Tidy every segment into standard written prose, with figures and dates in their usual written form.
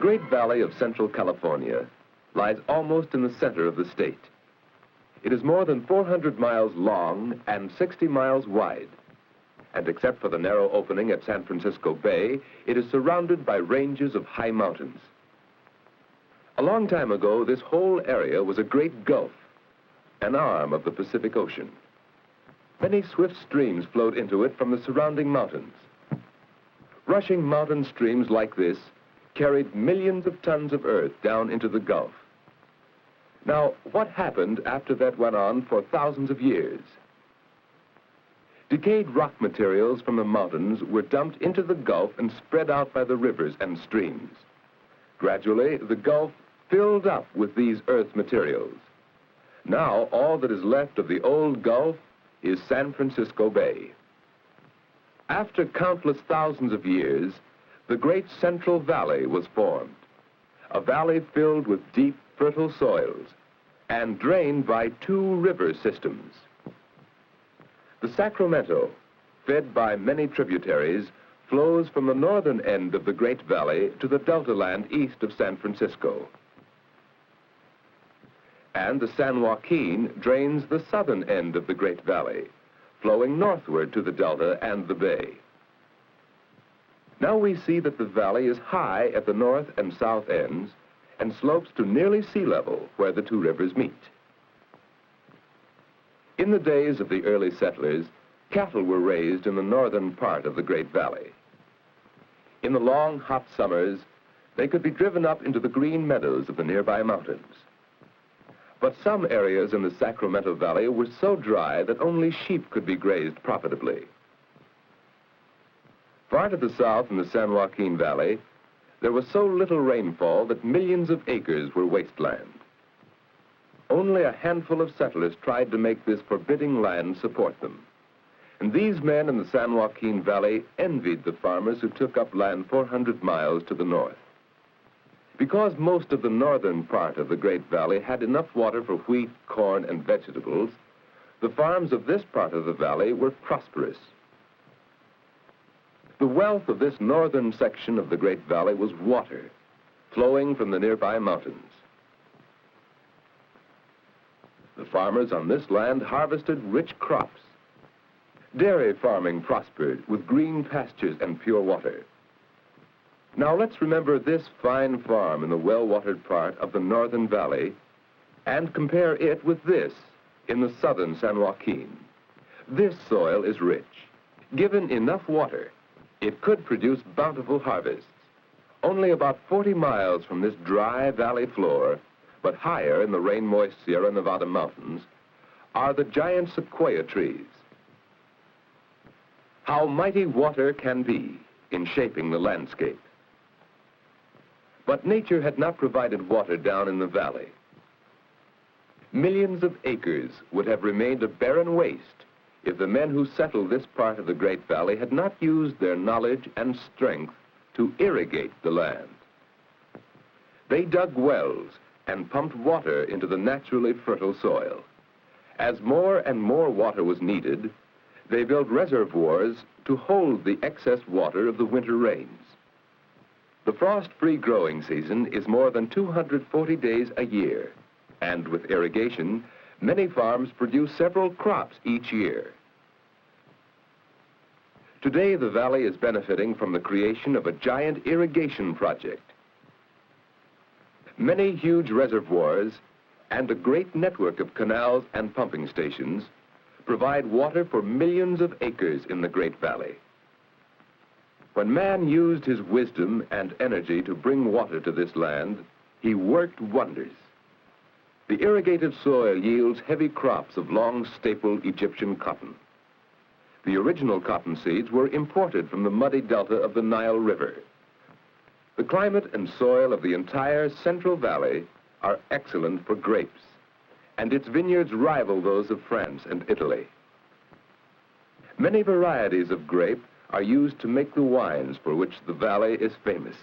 Great Valley of Central California lies almost in the center of the state. It is more than 400 miles long and 60 miles wide. And except for the narrow opening at San Francisco Bay, it is surrounded by ranges of high mountains. A long time ago, this whole area was a great gulf, an arm of the Pacific Ocean. Many swift streams flowed into it from the surrounding mountains. Rushing mountain streams like this carried millions of tons of earth down into the Gulf. Now, what happened after that went on for thousands of years? Decayed rock materials from the mountains were dumped into the Gulf and spread out by the rivers and streams. Gradually, the Gulf filled up with these earth materials. Now, all that is left of the old Gulf is San Francisco Bay. After countless thousands of years, the great Central Valley was formed, a valley filled with deep, fertile soils and drained by two river systems. The Sacramento, fed by many tributaries, flows from the northern end of the Great Valley to the Delta land east of San Francisco. And the San Joaquin drains the southern end of the Great Valley, flowing northward to the Delta and the Bay. Now we see that the valley is high at the north and south ends and slopes to nearly sea level where the two rivers meet. In the days of the early settlers, cattle were raised in the northern part of the Great Valley. In the long, hot summers, they could be driven up into the green meadows of the nearby mountains. But some areas in the Sacramento Valley were so dry that only sheep could be grazed profitably. Far to the south in the San Joaquin Valley, there was so little rainfall that millions of acres were wasteland. Only a handful of settlers tried to make this forbidding land support them. And these men in the San Joaquin Valley envied the farmers who took up land 400 miles to the north. Because most of the northern part of the Great Valley had enough water for wheat, corn, and vegetables, the farms of this part of the valley were prosperous. The wealth of this northern section of the Great Valley was water, flowing from the nearby mountains. The farmers on this land harvested rich crops. Dairy farming prospered with green pastures and pure water. Now let's remember this fine farm in the well-watered part of the northern valley and compare it with this in the southern San Joaquin. This soil is rich. Given enough water, it could produce bountiful harvests. Only about 40 miles from this dry valley floor, but higher in the rain-moist Sierra Nevada mountains, are the giant sequoia trees. How mighty water can be in shaping the landscape. But nature had not provided water down in the valley. Millions of acres would have remained a barren waste if the men who settled this part of the Great Valley had not used their knowledge and strength to irrigate the land. They dug wells and pumped water into the naturally fertile soil. As more and more water was needed, they built reservoirs to hold the excess water of the winter rains. The frost-free growing season is more than 240 days a year, and with irrigation, many farms produce several crops each year. Today, the valley is benefiting from the creation of a giant irrigation project. Many huge reservoirs and a great network of canals and pumping stations provide water for millions of acres in the Great Valley. When man used his wisdom and energy to bring water to this land, he worked wonders. The irrigated soil yields heavy crops of long staple Egyptian cotton. The original cotton seeds were imported from the muddy delta of the Nile River. The climate and soil of the entire Central Valley are excellent for grapes, and its vineyards rival those of France and Italy. Many varieties of grape are used to make the wines for which the valley is famous.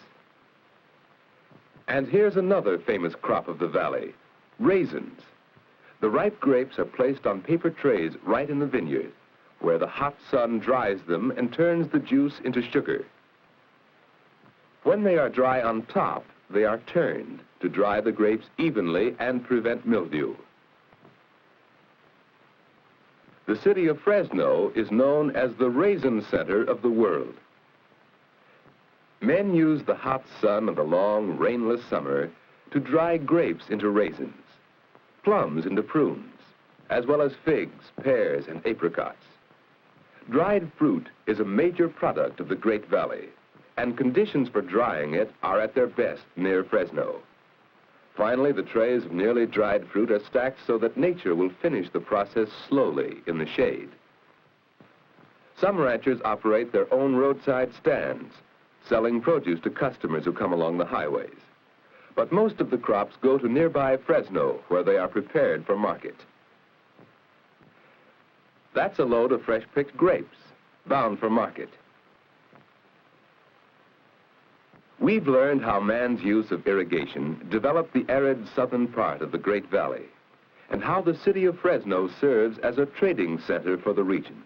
And here's another famous crop of the valley, raisins. The ripe grapes are placed on paper trays right in the vineyard, where the hot sun dries them and turns the juice into sugar. When they are dry on top, they are turned to dry the grapes evenly and prevent mildew. The city of Fresno is known as the raisin center of the world. Men use the hot sun of the long, rainless summer to dry grapes into raisins, plums into prunes, as well as figs, pears, and apricots. Dried fruit is a major product of the Great Valley, and conditions for drying it are at their best near Fresno. Finally, the trays of nearly dried fruit are stacked so that nature will finish the process slowly in the shade. Some ranchers operate their own roadside stands, selling produce to customers who come along the highways. But most of the crops go to nearby Fresno, where they are prepared for market. That's a load of fresh-picked grapes, bound for market. We've learned how man's use of irrigation developed the arid southern part of the Great Valley, and how the city of Fresno serves as a trading center for the region.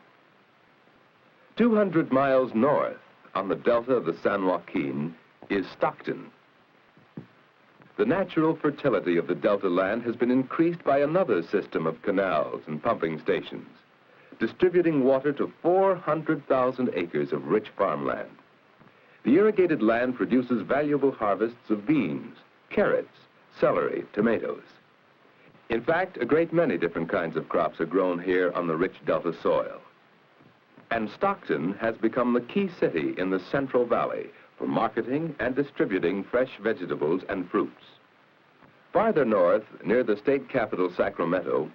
200 miles north, on the delta of the San Joaquin, is Stockton. The natural fertility of the delta land has been increased by another system of canals and pumping stations, distributing water to 400,000 acres of rich farmland. The irrigated land produces valuable harvests of beans, carrots, celery, tomatoes. In fact, a great many different kinds of crops are grown here on the rich delta soil. And Stockton has become the key city in the Central Valley for marketing and distributing fresh vegetables and fruits. Farther north, near the state capital, Sacramento,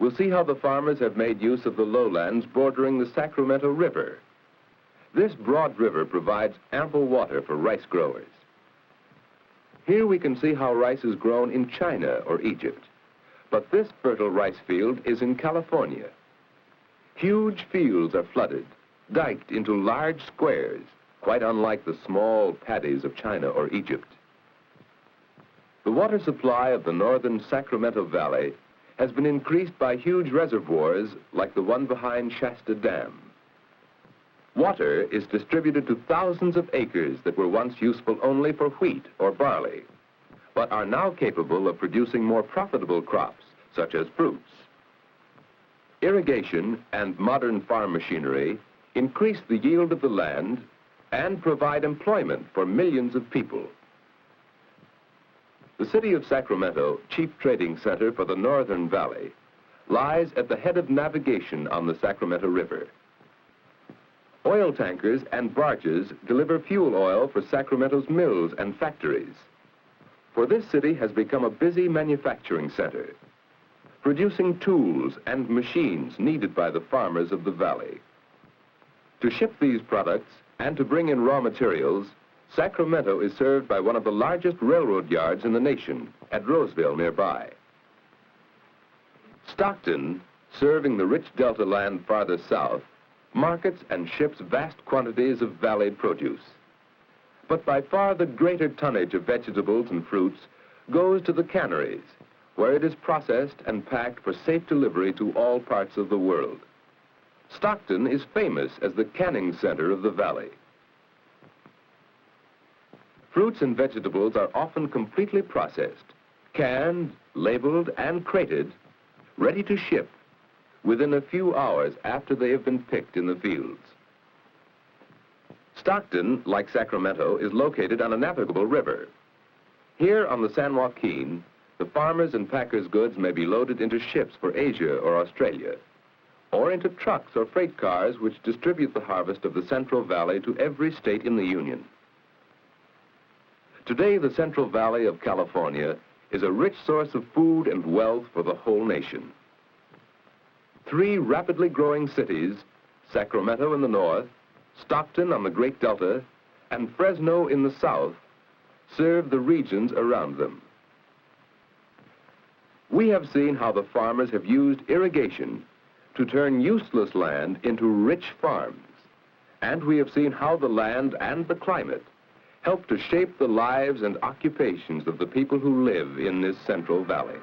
we'll see how the farmers have made use of the lowlands bordering the Sacramento River. This broad river provides ample water for rice growers. Here we can see how rice is grown in China or Egypt, but this fertile rice field is in California. Huge fields are flooded, diked into large squares, quite unlike the small paddies of China or Egypt. The water supply of the northern Sacramento Valley has been increased by huge reservoirs like the one behind Shasta Dam. Water is distributed to thousands of acres that were once useful only for wheat or barley, but are now capable of producing more profitable crops, such as fruits. Irrigation and modern farm machinery increase the yield of the land and provide employment for millions of people. The city of Sacramento, chief trading center for the Northern Valley, lies at the head of navigation on the Sacramento River. Oil tankers and barges deliver fuel oil for Sacramento's mills and factories. For this city has become a busy manufacturing center, producing tools and machines needed by the farmers of the valley. To ship these products and to bring in raw materials, Sacramento is served by one of the largest railroad yards in the nation at Roseville nearby. Stockton, serving the rich delta land farther south, markets and ships vast quantities of valley produce. But by far the greater tonnage of vegetables and fruits goes to the canneries, where it is processed and packed for safe delivery to all parts of the world. Stockton is famous as the canning center of the valley. Fruits and vegetables are often completely processed, canned, labeled, and crated, ready to ship within a few hours after they have been picked in the fields. Stockton, like Sacramento, is located on a navigable river. Here on the San Joaquin, the farmers' and packers' goods may be loaded into ships for Asia or Australia, or into trucks or freight cars which distribute the harvest of the Central Valley to every state in the Union. Today, the Central Valley of California is a rich source of food and wealth for the whole nation. 3 rapidly growing cities, Sacramento in the north, Stockton on the Great Delta, and Fresno in the south, serve the regions around them. We have seen how the farmers have used irrigation to turn useless land into rich farms, and we have seen how the land and the climate help to shape the lives and occupations of the people who live in this Central Valley.